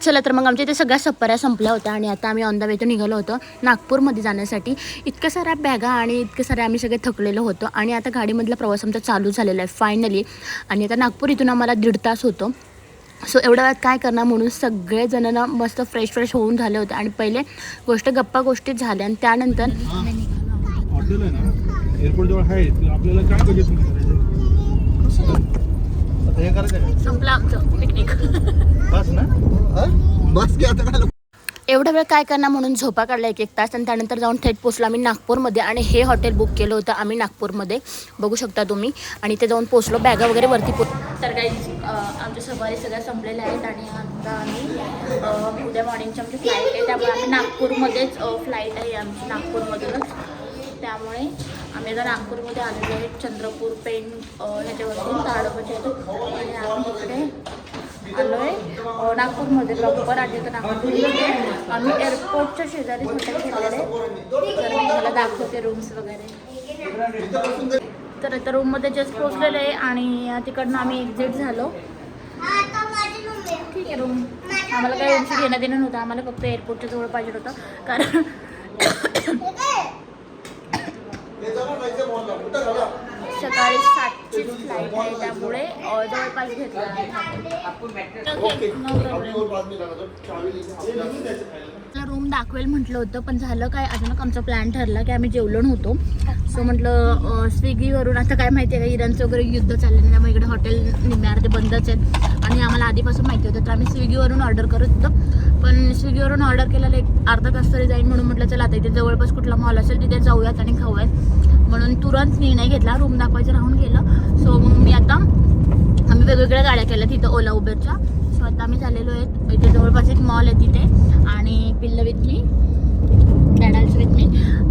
चला तर मग आमच्या इथे सगळ्या सप्पऱ्या संपल्या होत्या आणि आता आम्ही ऑन द वे तो निघालो होतो नागपूरमध्ये जाण्यासाठी. इतक्या साऱ्या बॅगा आणि इतके सारे आम्ही सगळे थकलेलो होतो आणि आता गाडीमधला प्रवास आमचा चालू झालेला आहे फायनली. आणि आता नागपूर इथून आम्हाला 1.5 तास होतो. सो एवढ्या वेळात काय करणार म्हणून सगळेजण मस्त फ्रेश होऊन झाले होते आणि पहिले गोष्ट गप्पा गोष्टीत झाल्या आणि त्यानंतर हॉटेल आहे ना एअरपोर्ट जवळ आहे. आपल्याला काय बजेट आता हे करायचं का? संपला आमचं पिकनिक. बस ना बस की आता काय एवढा वेळ काय करणार म्हणून झोपा काढला 1 तास आणि त्यानंतर जाऊन थेट पोचलो आम्ही नागपूरमध्ये. आणि हे हॉटेल बुक केलं होतं आम्ही नागपूरमध्ये, बघू शकता तुम्ही. आणि ते जाऊन पोचलो, बॅगा वगैरे वरती तर काही आमच्या सवारी सगळ्या संपलेल्या आहेत आणि आता आम्ही उद्या मॉर्निंगची आमची फ्लाईट आहे, त्यामुळे आम्ही नागपूरमध्येच फ्लाईट आहे आमची नागपूरमधूनच. त्यामुळे आम्ही आता नागपूरमध्ये आलेलो आहे. चंद्रपूर पेण ह्याच्यावरून ताडोबाच्या आणि आम्ही इकडे आलो आहे नागपूरमध्ये प्रॉपर. आणि तर नागपूरमध्ये आम्ही एअरपोर्टच्या शेजारी हॉटेल घेतलेले, तर मी मला दाखवते रूम्स वगैरे. तर आता रूममध्ये जस्ट पोचलेलं आहे आणि तिकडनं आम्ही एक्झिट झालो. ठीक आहे, रूम आम्हाला काही रूमशी घेणं देणं नव्हतं, आम्हाला फक्त एअरपोर्टच्या जवळ पाहिजे होतं कारण सकाळी 7ची फ्लाईट आहे, त्यामुळे जवळपास घेतला. रूम दाखवेल म्हटलं होतं, पण झालं काय अचानक आमचा प्लॅन ठरला की आम्ही जेवलो नव्हतो. सो म्हटलं स्विगीवरून, आता काय माहिती आहे का इराणचं वगैरे युद्ध चाललेलं, त्यामुळे इकडे हॉटेल निम्मे अर्धे बंदच आहेत आणि आम्हाला आधीपासून माहिती होतं. तर आम्ही स्विगीवरून ऑर्डर करत होतो, पण स्विगीवरून ऑर्डर केलेलं 1 अर्धा तास तरी जाईल म्हणून म्हटलं चला आता इथे जवळपास कुठला मॉल असेल तिथे जाऊयात आणि खाऊयात. म्हणून तुरंत निर्णय घेतला, रूम दाखवायचं राहून गेलं. सो मग आम्ही वेगवेगळ्या गाड्या केल्या तिथं ओला उबेरच्या. सो आता आम्ही चाललेलो आहेत, इथे जवळपास एक मॉल आहे तिथे आणि पिल्ल विथ मी, डॅडल्स विथ मी.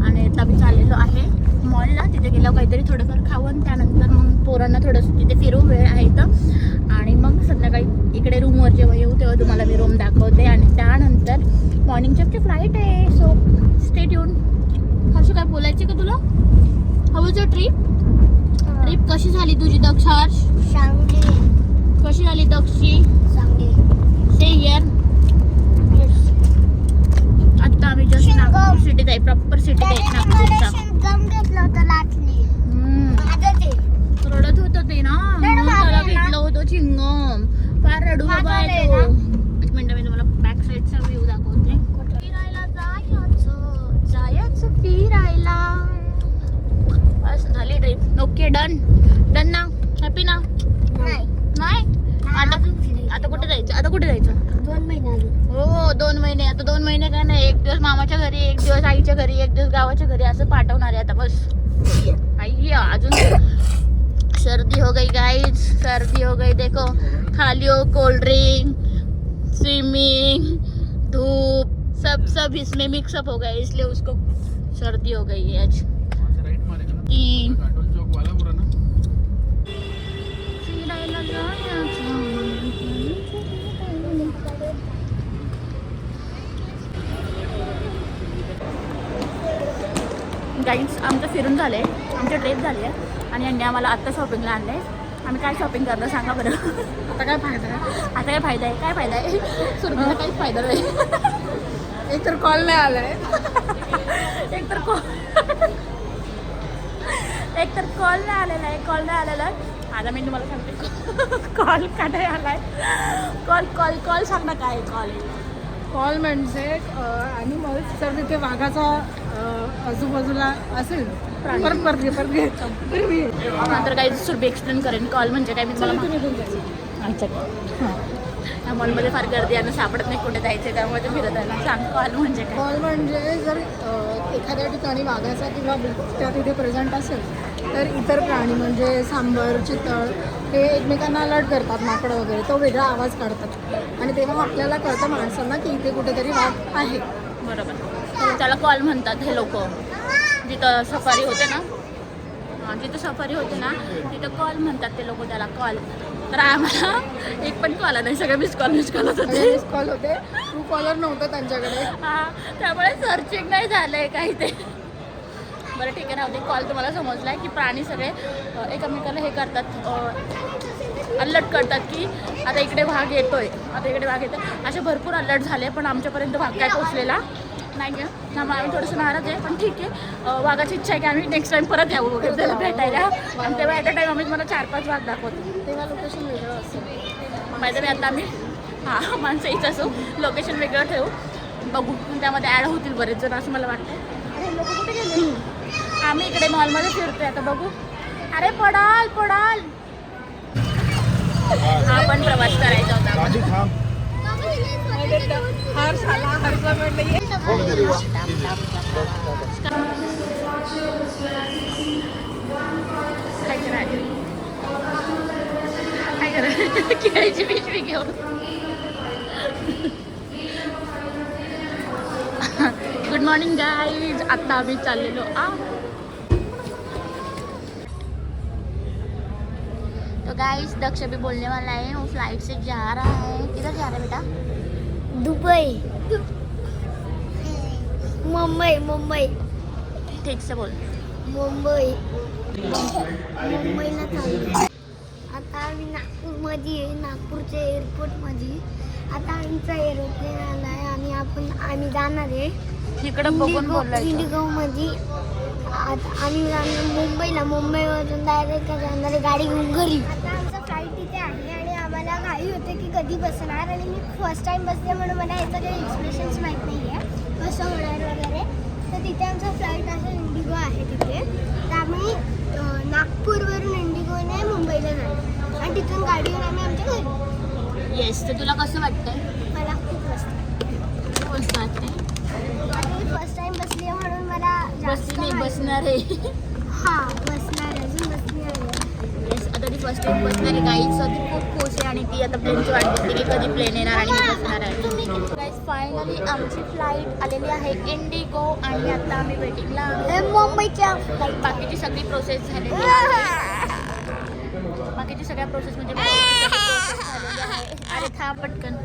आणि आता आम्ही चाललेलो आहे मॉलला. तिथे गेल्यावर काहीतरी थोडंफार खावं आणि त्यानंतर मग पोरांना थोडंसं तिथे फिरू, वेळ आहे इथं. आणि मग संध्याकाळी इकडे रूमवर जेव्हा येऊ तेव्हा तुम्हाला मी रूम दाखवते. आणि त्यानंतर मॉर्निंगची आमची फ्लाईट आहे. So stay tune. हर्ष काय बोलायचे का तुला? हाऊ वाज युअर ट्रिप कशी झाली तुझी दक्षार्ष? कशी झाली दक्षी? से हियर. आता आम्ही जस्ट नागपूर सिटीत आहे, प्रॉपर सिटीत आहे नागपूरच्या. रडत होतं ते ना, त्याला घेतलं होतं चिंगम, फार रडू बाबा आहे तो. 1 मिनिट मी तुम्हाला बॅक साईडचा व्ह्यू दाखवते. फिरायला जायचं फिरायला. बस झाली ट्रिप. ओके, डन ना? हॅपी ना? नाही आता कुठे जायचं? 2 महिने. हो 2 महिने. आता 2 महिने काय नाही, 1 दिवस मामाच्या घरी, 1 दिवस आईच्या घरी, 1 दिवस गावाच्या घरी, असं पाठवणार आहे आता बस. आई अजून सर्दी हो गई गाइस, सर्दी हो गई. देखो खा लियो कोल्ड ड्रिंक, स्विमिंग, धूप, सब इसमें मिक्सअप हो गया, इसलिए उसको सर्दी हो गई है आज. गाईड्स आमचं फिरून झालं आहे, आमची ट्रिप झाली आहे आणि यांनी आम्हाला आत्ता शॉपिंगला आणलं आहे. आम्ही काय शॉपिंग करणार सांगा बरं? आता काय फायदा आहे? काय फायदा आहे? सुरुवातीला काहीच फायदा नाही. एक तर कॉल नाही आला आहे, एक तर कॉल नाही आलेला आहे. आता मी तुम्हाला सांगते कॉल का नाही आला आहे. कॉल सांग ना काय कॉल म्हणजे ॲनिमल्स जर तिथे वाघाचा आजूबाजूला असेल परत घे. नंतर काही सुरभी एक्सप्लेन करेन कॉल म्हणजे काय. मी तुम्हाला अच्छा हां, या मॉलमध्ये फार गर्दी आहे, सापडत नाही कुठे जायचं, त्यामुळे ते फिरत आहे. सांग कॉल म्हणजे काय? कॉल म्हणजे जर एखाद्या ठिकाणी वाघाचा किंवा बिबट्या तिथे प्रेझेंट असेल तर इतर प्राणी म्हणजे सांबर, चितळ हे एकमेकांना अलर्ट करतात, माकडं वगैरे, तो वेगळा आवाज काढतात आणि तेव्हा आपल्याला कळतं माणसांना की इथे कुठेतरी वाघ आहे. बरोबर, त्याला कॉल म्हणतात हे लोक. जिथं सफारी होते ना, तिथं कॉल म्हणतात ते लोक त्याला, कॉल. तर आम्हाला एक पण कॉल नाही, सगळे मिस कॉल होते. ट्रू कॉलर नव्हतं त्यांच्याकडे. हां, त्यामुळे सर्चिंग नाही झालं आहे काही ते. बरं ठीक आहे, राहू दे. कॉल तुम्हाला समजला आहे की प्राणी सगळे एकमेकाला हे करतात, अलर्ट करतात की आता इकडे वाघ येतोय, आता इकडे वाघ येतोय. असे भरपूर अलर्ट झाले पण आमच्यापर्यंत वाघ काय पोचलेला नाही आहे. त्यामुळे आम्ही थोडंसं नाराज आहे पण ठीक आहे. वाघाची इच्छा आहे की आम्ही नेक्स्ट टाईम परत यावं वगैरे त्याला भेटायला. आणि तेव्हा ॲट अ टाईम आम्ही मला 4-5 वाघ दाखवतो. तेव्हा लोकेशन वेगळं असेल. माहिती नाही आता आम्ही माणसं इथं असू, लोकेशन वेगळं ठेवू, बघू त्यामध्ये ॲड होतील बरेच जण असं मला वाटतं. अरे लोक कुठे गेले? आम्ही इकडे मॉलमध्ये फिरतोय आता बघू. अरे पडाल पडाल. हा पण प्रवास करायचा होता. राजू थांब. हर्ष आला, हर्षला म्हटलं ये. काय करायचं? काय करायचं? केळीची पिशवी घेऊन. Good morning guys. आता आम्ही चाललेलो तो गाइस दक्ष भी बोलने वाला है, वो फ्लाइट से जा रहा है. किधर जा रहा है बेटा? दुबई, मुंबई, मुंबई, ठीक से बोल. मुंबई, मुंबईला चाललो. आता आम्ही नागपूरमध्ये आहे, नागपूरच्या एअरपोर्टमध्ये. आता आमचा एरोप्लेन आला आहे आणि आम्ही जाणार आहे इकडं बघून बोलायचं. इंडिगोमध्ये. आता आम्ही जाणार मुंबईला, मुंबईवरून डायरेक्ट जाणार आहे गाडी घेऊन घरी. आता आमचा फ्लाईट तिथे आहे आणि आम्हाला घाई होते की कधी बसणार. आणि मी फर्स्ट टाईम बसते म्हणून मला याचं काही एक्सप्रेशन्स माहीत नाही आहे कसं होणार वगैरे. तर तिथे आमचा फ्लाईट आहे, इंडिगो आहे तिथे. तर आम्ही नागपूरवरून इंडिगोने मुंबईला जाणार आणि तिथून गाडी घेऊन आम्ही आमच्या घरी. येस. तर तुला कसं वाटतंय? मला खूप मस्त मस्त वाटतंय. फर्स्ट टाइम बसली आहे म्हणून मला जास्त नाही माहिती बसणार आहे. हां बसणार आहे, अजून बसणार आहे. येस. आता ती फर्स्ट टाइम बसणार आहे गाईज. ती खूप खुश आहे आणि ती आता प्लेनची वाट बघते की कधी प्लेन येणार आणि मी बसणार आहे. गाईज फायनली आमची फ्लाईट आलेली आहे इंडिगो आणि आता आम्ही वेटिंगला आहे. मुंबईच्या बाकीची सगळी प्रोसेस झालेली आहे. बाकीची सगळ्या प्रोसेस म्हणजे झालेली आहे. अरे थांब पटकन.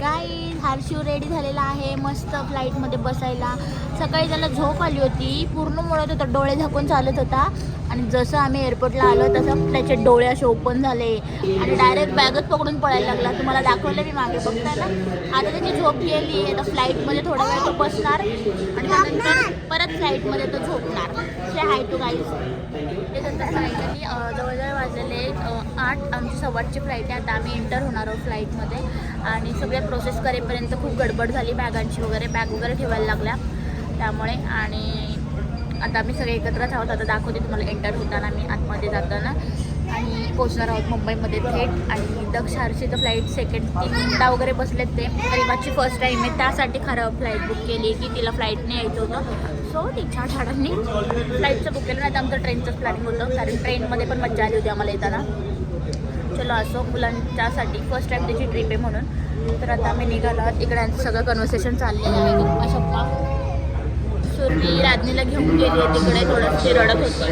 गाईज हर्षू रेडी झालेला आहे मस्त फ्लाईटमध्ये बसायला. सकाळी त्याला झोप आली होती, पूर्ण मुळत होता, डोळे झाकून चालत होता. आणि जसं आम्ही एअरपोर्टला आलो तसं त्याचे डोळे असे ओपन झाले आणि डायरेक्ट बॅगच पकडून पळायला लागला. तुम्हाला दाखवलं मी मागे बघताय ना. आता त्याची झोप गेली. आता फ्लाईटमध्ये थोडा वेळ तो बसणार आणि त्यानंतर परत फ्लाईटमध्ये तो झोपणार. से हाय टू गाईज. त्यानंतर फायनली जवळजवळ वाजलेले 8. आमची 8:15ची फ्लाईट आहे. आता आम्ही एंटर होणार आहोत फ्लाईटमध्ये आणि सगळ्या प्रोसेस करेपर्यंत खूप गडबड झाली. बॅगांची वगैरे बॅग वगैरे ठेवायला लागल्या त्यामुळे. आणि आता आम्ही सगळे एकत्रच आहोत. आता दाखवते तुम्हाला एंटर होताना मी आतमध्ये जाताना. आणि पोचणार आहोत मुंबईमध्ये थेट. आणि दक्ष हर्षीचं फ्लाईट सेकंड 3 वगैरे बसलेत ते. गरिबाची फर्स्ट टाईम आहे त्यासाठी खरं फ्लाईट बुक केली की तिला फ्लाईटने यायचं होतं. सो तिच्या झाडांनी फ्लाईटचं बुक केलं. नाही तर आमचं ट्रेनचंच प्लॅनिंग होतं कारण ट्रेनमध्ये पण मजा आली होती आम्हाला येताना. चलो असो मुलांच्यासाठी फर्स्ट टाईम त्याची ट्रिप आहे म्हणून. तर आता आम्ही निघालो आहोत. इकडे आमचं सगळं कन्व्हर्सेशन चाललेलं आहे. अशा सुरभी राजनीला घेऊन गेली आहे तिकडे, थोडंशी रडत होती.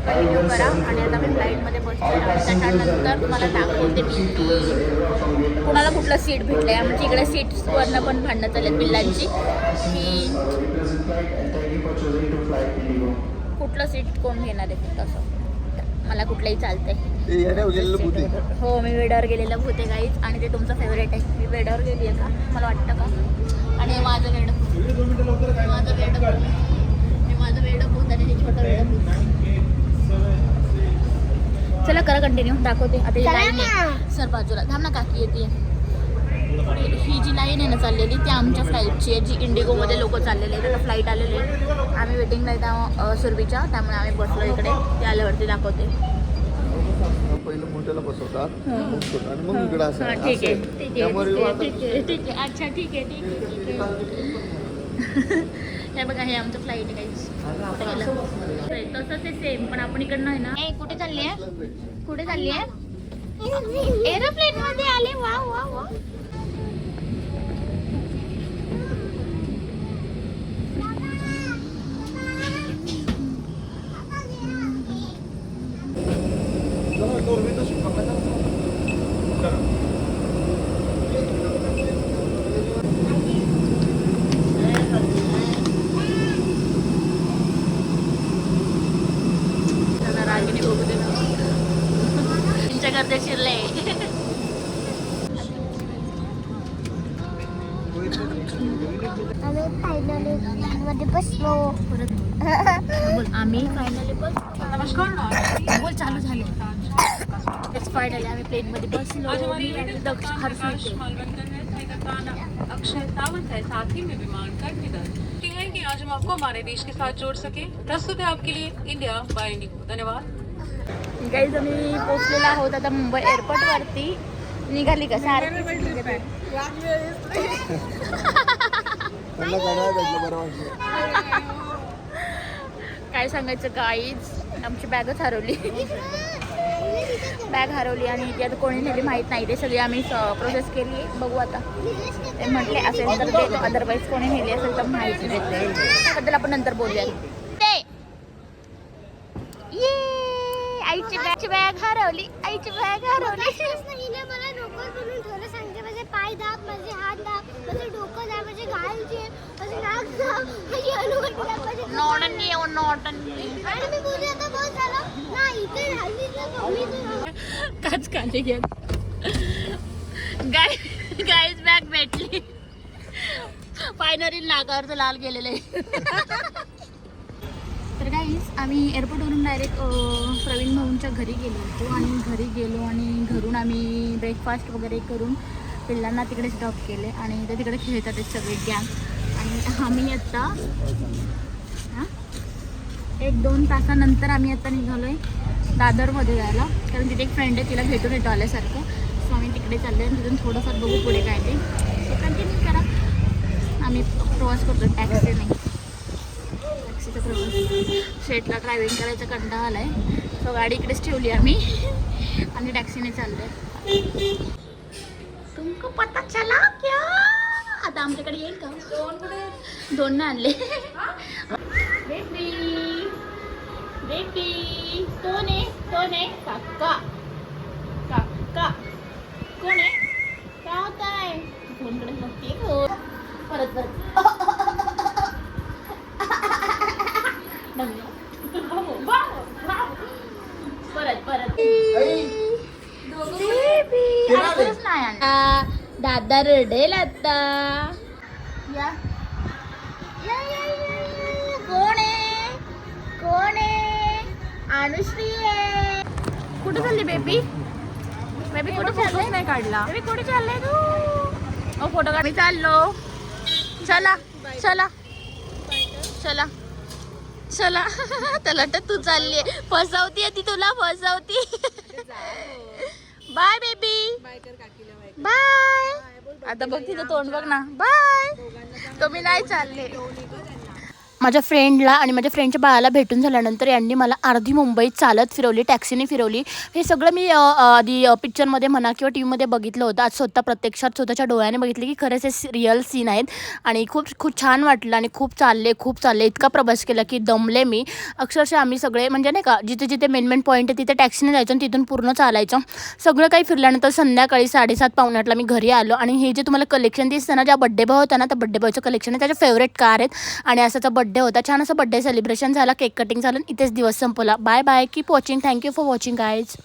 कंटिन्यू करा. आणि आता मी फ्लाईटमध्ये बसते आणि त्याच्यानंतर तुम्हाला दाखवते मी की कुणाला कुठलं सीट भेटलं आहे. आमची इकडे सीट्सवरनं पण भांडणं चालत पिल्लांची की कुठलं सीट कोण घेणार आहे तसं. मला कुठलंही चालतंय. हो मी वेडावर गेलेलं भूत आहे गाईज आणि ते तुमचं फेवरेट आहे. मी वेडावर गेली आहे का मला वाटतं का. आणि माझं वेड भूत आणि हे छोटं वेड भूत. चला करा कंटिन्यू. दाखवते आता ही लाईन आहे. सर बाजूला थांब ना, काकी येते. ही जी लाईन आहे ना चाललेली ती आमच्या फ्लाईटची आहे, जी इंडिगोमध्ये लोक चाललेले आहेत. आता फ्लाईट आलेले आहे. आम्ही वेटिंगला येतो सुरभीच्या, त्यामुळे आम्ही बसलो इकडे. ते आल्यावरती दाखवते. पहिलं मोठ्याला बसवतात आणि मग इकडं असं. ठीक आहे ठीक आहे ठीक आहे. अच्छा ठीक आहे. हे बघा हे आमचं फ्लाईट आहे काही तसंच आहे सेम पण आपण इकडनं आहे ना. कुठे चालली आहे? कुठे चालली आहे? एरोप्लेन मध्ये आले. वा वा वा. रागिनी बघू दे ना. आम्ही फायनली मध्ये बसलो. बोल आम्ही फायनली बोल चालू झाले. फायनली आम्ही प्लेनमध्ये बसलो. अक्षय सावंत है, साथ ही में विमान कर्णधार हैं कि आज हम आपको हमारे देश के साथ जोड़ सके. प्रस्तुत है आपके लिए इंडिया बाय इंडिगो. धन्यवाद. गाईज आम्ही पोहोचलेलो आहोत आता मुंबई एअरपोर्टवरती. निघाली का सारखी काय सांगायचं गाईज, आमची बॅगच हरवली. बॅग हरवली आणि ती आता कोणी नेली माहीत नाही. ते सगळी आम्ही प्रोसेस केली. बघू आता ते म्हटले असेल तर देतो, अदरवाईज कोणी नेली असेल तर माहिती नाही. त्याबद्दल आपण नंतर बोलूया. आईची बॅग हरवली. आईची बॅग हरवली. हिने मला डोकं करून ठेवलं. सांगते माझे पाय दाब, माझे हात दाब, माझे डोकं दाब, माझे गाल जे, माझे नाक दाब, माझी अनुमती दाब, माझे नॉटनी नॉटनी आणि मी बोलली आता बस झालं नाही इथे राहिली तर कमी काच काढली घ्या. गाईज बॅग भेटली. फायनली नाकावरचं लाल गेलेलं आहे. तर गाईज आम्ही एअरपोर्टवरून डायरेक्ट प्रवीण भाऊंच्या घरी गेलो होतो आणि घरी गेलो आणि घरून आम्ही ब्रेकफास्ट वगैरे करून पिल्लांना तिकडे स्टॉप केले आणि ते तिकडे खेळतात आहेत सगळे गॅंग. आणि आम्ही आत्ता 1-2 तासानंतर आम्ही आत्ता निघालो आहे दादरमध्ये जायला, कारण तिथे एक फ्रेंड आहे, तिला भेटून येतो आल्यासारखं. सो आम्ही तिकडे चाललो आहे आणि तिथून थोडंफार बघू पुढे काय ते. सो कंटिन्यू करा. आम्ही प्रवास करतो टॅक्सीने. टॅक्सीचा प्रवास. शेटला ड्रायव्हिंग करायचा कंटाळा आला आहे. सो गाडी इकडेच ठेवली आम्ही आणि टॅक्सीने चाललो आहे. तुमको पता चला क्या? आता आमच्याकडे येईल का? 2 आणले. बेबी बेबी कोण आहे? काका. काका कोण आहे? काय होत आहे? फोनकडे बघते. परत दादा रडेल आता. या कोण आहे? अनुश्री आहे. कुठे चालली बेबी? बेबी कुठे चालले? नाही काढला. बेबी कुठे चालले तू? फोटो काढ. मी चाललो. चला चला चला चला. त्याला तर तू चालली. फसवतीये ती तुला, फसवती. Bye baby. बाय. आता बघ तिथं तोंड बघ ना. बाय. तुम्ही नाही चालले. माझ्या फ्रेंडला आणि माझ्या फ्रेंडच्या बाळाला भेटून झाल्यानंतर यांनी मला अर्धी मुंबई चालत फिरवली, टॅक्सीने फिरवली. हे सगळं मी आधी पिक्चरमध्ये म्हणा किंवा टी व्हीमध्ये बघितलं होतं. आज स्वतः प्रत्यक्षात स्वतःच्या डोळ्याने बघितले की खरंच हे रिअल सीन आहेत. आणि खूप छान वाटलं आणि खूप चालले. इतका प्रवास केला की दमले मी. अक्षरशः आम्ही सगळे म्हणजे नाही का, जिथे मेन पॉईंट आहे तिथे टॅक्सीने जायचं आणि तिथून पूर्ण चालायचं. सगळं काही फिरल्यानंतर संध्याकाळी 7:30-8:00 मी घरी आलो. आणि हे जे तुम्हाला कलेक्शन दिसतं ना, ज्या बड्डे बॉय होता ना, त्या बड्डे बॉयचं कलेक्शन आहे. त्याच्या फेवरेट कार आहेत. आणि असाचा बड्डे होता. छान असं बड्डे सेलिब्रेशन झाला, केक कटिंग झालं. इथेच दिवस संपला. Bye bye. Keep watching. Thank you for watching guys.